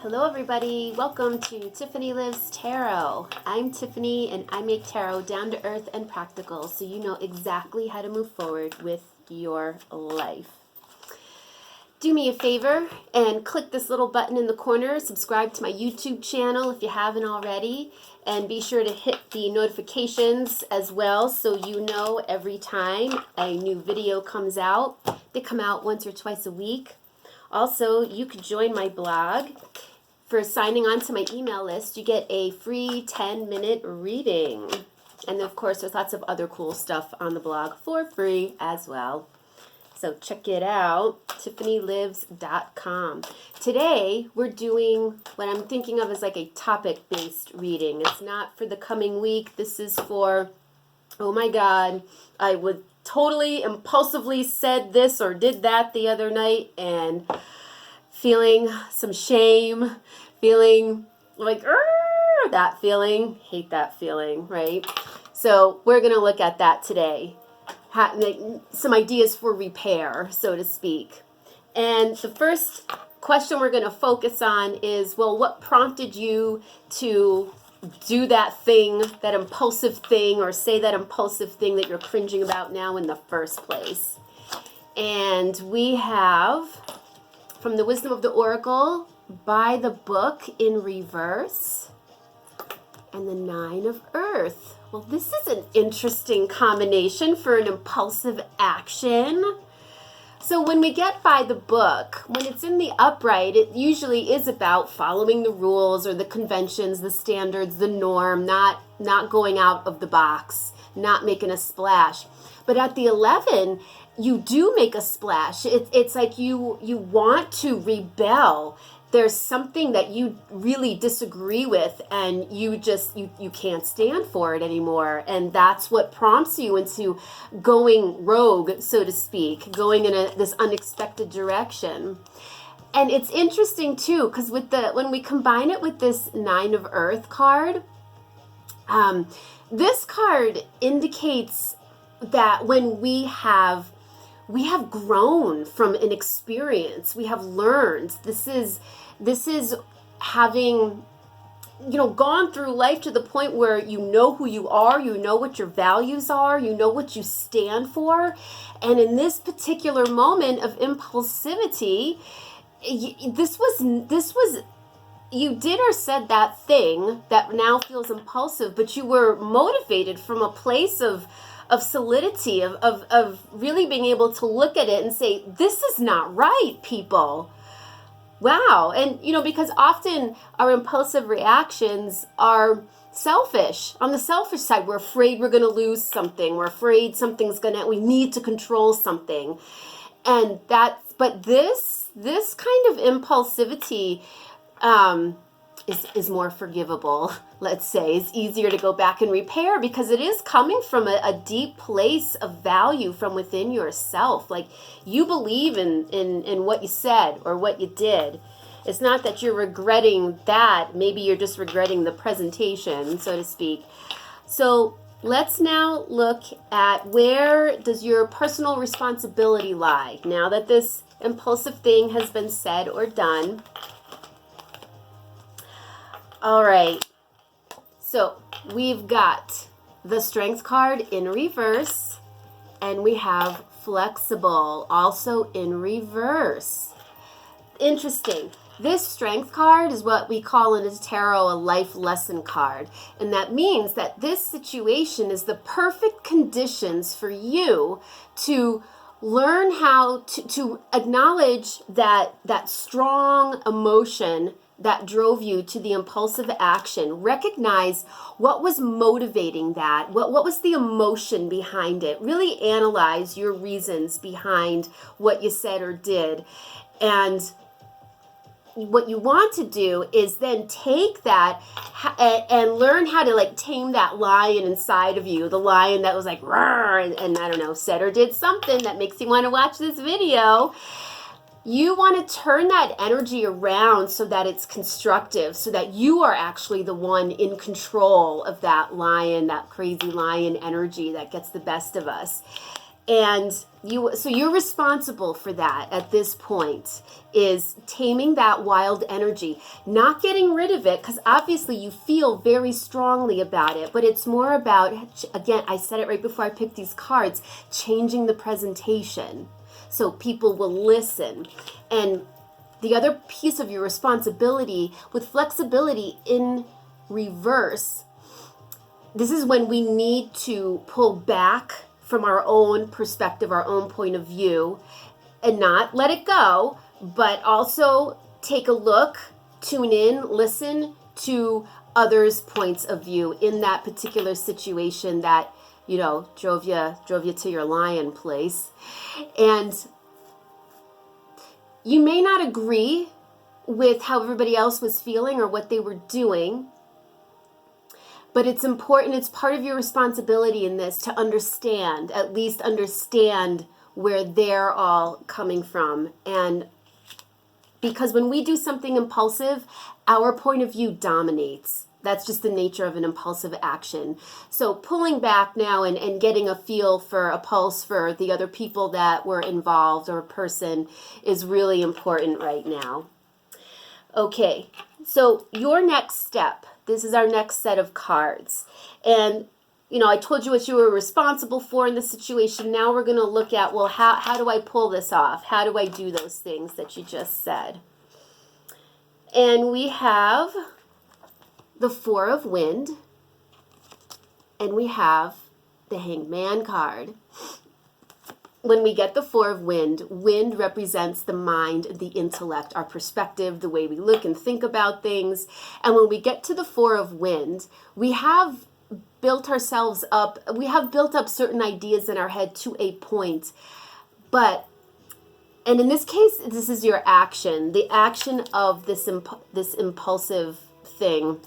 Hello everybody, welcome to Tiffany Lives Tarot. I'm Tiffany and I make tarot down to earth and practical so you know exactly how to move forward with your life. Do me a favor and click this little button in the corner, subscribe to my YouTube channel if you haven't already, and be sure to hit the notifications as well so you know every time a new video comes out. They come out once or twice a week. Also, you could join my blog. For signing on to my email list, you get a free 10-minute reading. And of course, there's lots of other cool stuff on the blog for free as well. So check it out, tiffanylives.com. Today, we're doing what I'm thinking of as like a topic-based reading. It's not for the coming week. This is for, oh my God, I would totally impulsively said this or did that the other night and feeling some shame, feeling like, that feeling, hate that feeling, right? So we're going to look at that today. Some ideas for repair, so to speak. And the first question we're going to focus on is, well, what prompted you to do that thing, that impulsive thing, or say that impulsive thing that you're cringing about now in the first place? And we have, from the Wisdom of the Oracle, by the book in reverse, and the Nine of Earth. Well, this is an interesting combination for an impulsive action. So when we get by the book, when it's in the upright, it usually is about following the rules or the conventions, the standards, the norm, not going out of the box, not making a splash. But at the 11, you do make a splash. It's like you want to rebel. There's something that you really disagree with and you can't stand for it anymore. And that's what prompts you into going rogue, so to speak, going in this unexpected direction. And it's interesting too, because when we combine it with this Nine of Earth card, this card indicates that when we have grown from an experience, we have learned. This is having, gone through life to the point where you know who you are, you know what your values are, you know what you stand for. And in this particular moment of impulsivity, this was you did or said that thing that now feels impulsive, but you were motivated from a place of solidity, of really being able to look at it and say, this is not right, people. Wow. And, because often our impulsive reactions are selfish. On the selfish side, we're afraid we're going to lose something. We're afraid we need to control something. And but this kind of impulsivity, is more forgivable, let's say. It's easier to go back and repair because it is coming from a deep place of value from within yourself. Like you believe in what you said or what you did. It's not that you're regretting that. Maybe you're just regretting the presentation, so to speak. So let's now look at, where does your personal responsibility lie now that this impulsive thing has been said or done? All right, so we've got the Strength card in reverse, and we have Flexible also in reverse. Interesting. This Strength card is what we call in tarot a life lesson card, and that means that this situation is the perfect conditions for you to learn how to acknowledge that strong emotion that drove you to the impulsive action. Recognize what was motivating that, what was the emotion behind it. Really analyze your reasons behind what you said or did. And what you want to do is then take that and learn how to tame that lion inside of you, the lion that was like, roar, and I don't know, said or did something that makes you want to watch this video. You want to turn that energy around so that it's constructive, so that you are actually the one in control of that lion, that crazy lion energy that gets the best of us. And so you're responsible for that at this point, is taming that wild energy, not getting rid of it, because obviously you feel very strongly about it, but it's more about, again, I said it right before I picked these cards, changing the presentation so people will listen. And the other piece of your responsibility with flexibility in reverse, this is when we need to pull back from our own perspective, our own point of view, and not let it go, but also take a look, tune in, listen to others' points of view in that particular situation that, drove you to your lion place. And you may not agree with how everybody else was feeling or what they were doing, but it's important, it's part of your responsibility in this to understand, at least understand where they're all coming from. And because when we do something impulsive, our point of view dominates. That's just the nature of an impulsive action. So pulling back now and getting a feel for a pulse for the other people that were involved or a person is really important right now. Okay, so your next step, this is our next set of cards. And, I told you what you were responsible for in the situation. Now we're going to look at, well, how do I pull this off? How do I do those things that you just said? And we have the Four of Wind, and we have the Hanged Man card. When we get the Four of Wind, wind represents the mind, the intellect, our perspective, the way we look and think about things. And when we get to the Four of Wind, we have built ourselves up. We have built up certain ideas in our head to a point. And in this case, this is your action, the action of this impulsive thing.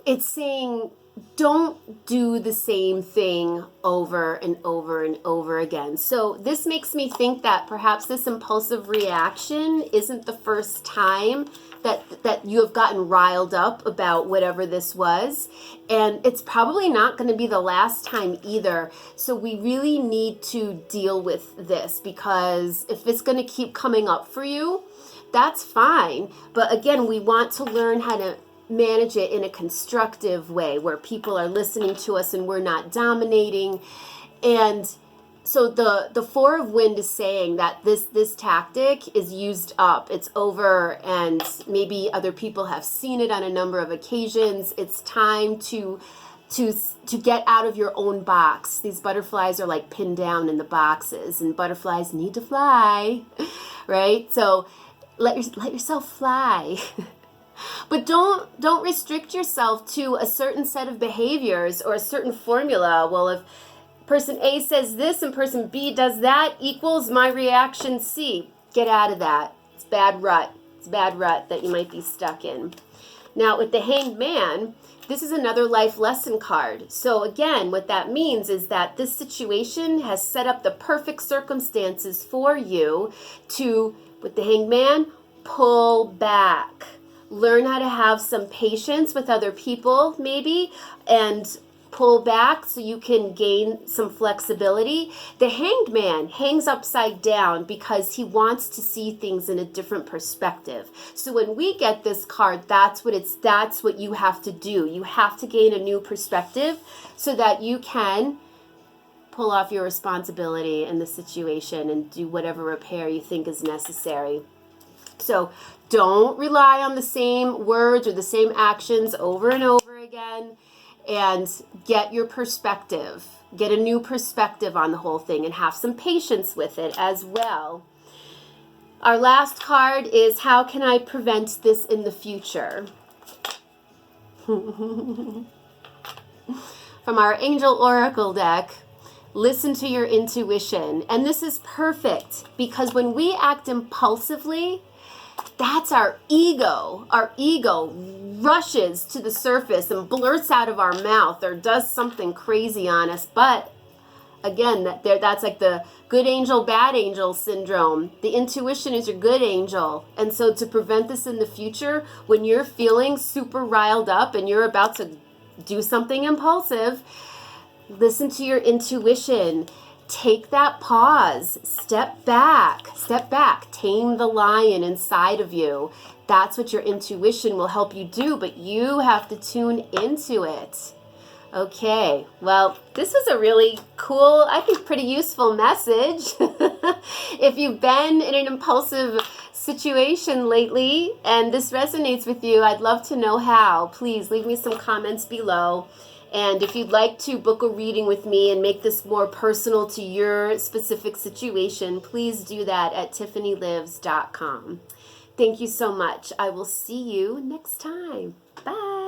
It's saying, don't do the same thing over and over and over again. So this makes me think that perhaps this impulsive reaction isn't the first time that you have gotten riled up about whatever this was. And it's probably not going to be the last time either. So we really need to deal with this, because if it's going to keep coming up for you, that's fine. But again, we want to learn how to manage it in a constructive way where people are listening to us and we're not dominating. And so the Four of Wind is saying that this tactic is used up, it's over, and maybe other people have seen it on a number of occasions. It's time to get out of your own box. These butterflies are like pinned down in the boxes, and butterflies need to fly, right? So let yourself fly. But don't restrict yourself to a certain set of behaviors or a certain formula. Well, if person A says this and person B does that equals my reaction C. Get out of that. It's bad rut. It's a bad rut that you might be stuck in. Now, with the Hanged Man, this is another life lesson card. So again, what that means is that this situation has set up the perfect circumstances for you to, with the Hanged Man, pull back. Learn how to have some patience with other people, maybe, and pull back so you can gain some flexibility. The Hanged Man hangs upside down because he wants to see things in a different perspective. So when we get this card, that's what you have to do. You have to gain a new perspective so that you can pull off your responsibility in the situation and do whatever repair you think is necessary. So don't rely on the same words or the same actions over and over again, and get your perspective. Get a new perspective on the whole thing and have some patience with it as well. Our last card is, how can I prevent this in the future? From our Angel Oracle deck, listen to your intuition. And this is perfect because when we act impulsively, that's our ego. Our ego rushes to the surface and blurts out of our mouth or does something crazy on us. But again, that's like the good angel, bad angel syndrome. The intuition is your good angel. And so to prevent this in the future, when you're feeling super riled up and you're about to do something impulsive, Listen to your intuition. Take that pause. Step back. Step back. Tame the lion inside of you. That's what your intuition will help you do, but you have to tune into it. Okay, well, this was a really cool, I think pretty useful message. If you've been in an impulsive situation lately and this resonates with you, I'd love to know how. Please leave me some comments below. And if you'd like to book a reading with me and make this more personal to your specific situation, please do that at tiffanylives.com. Thank you so much. I will see you next time. Bye.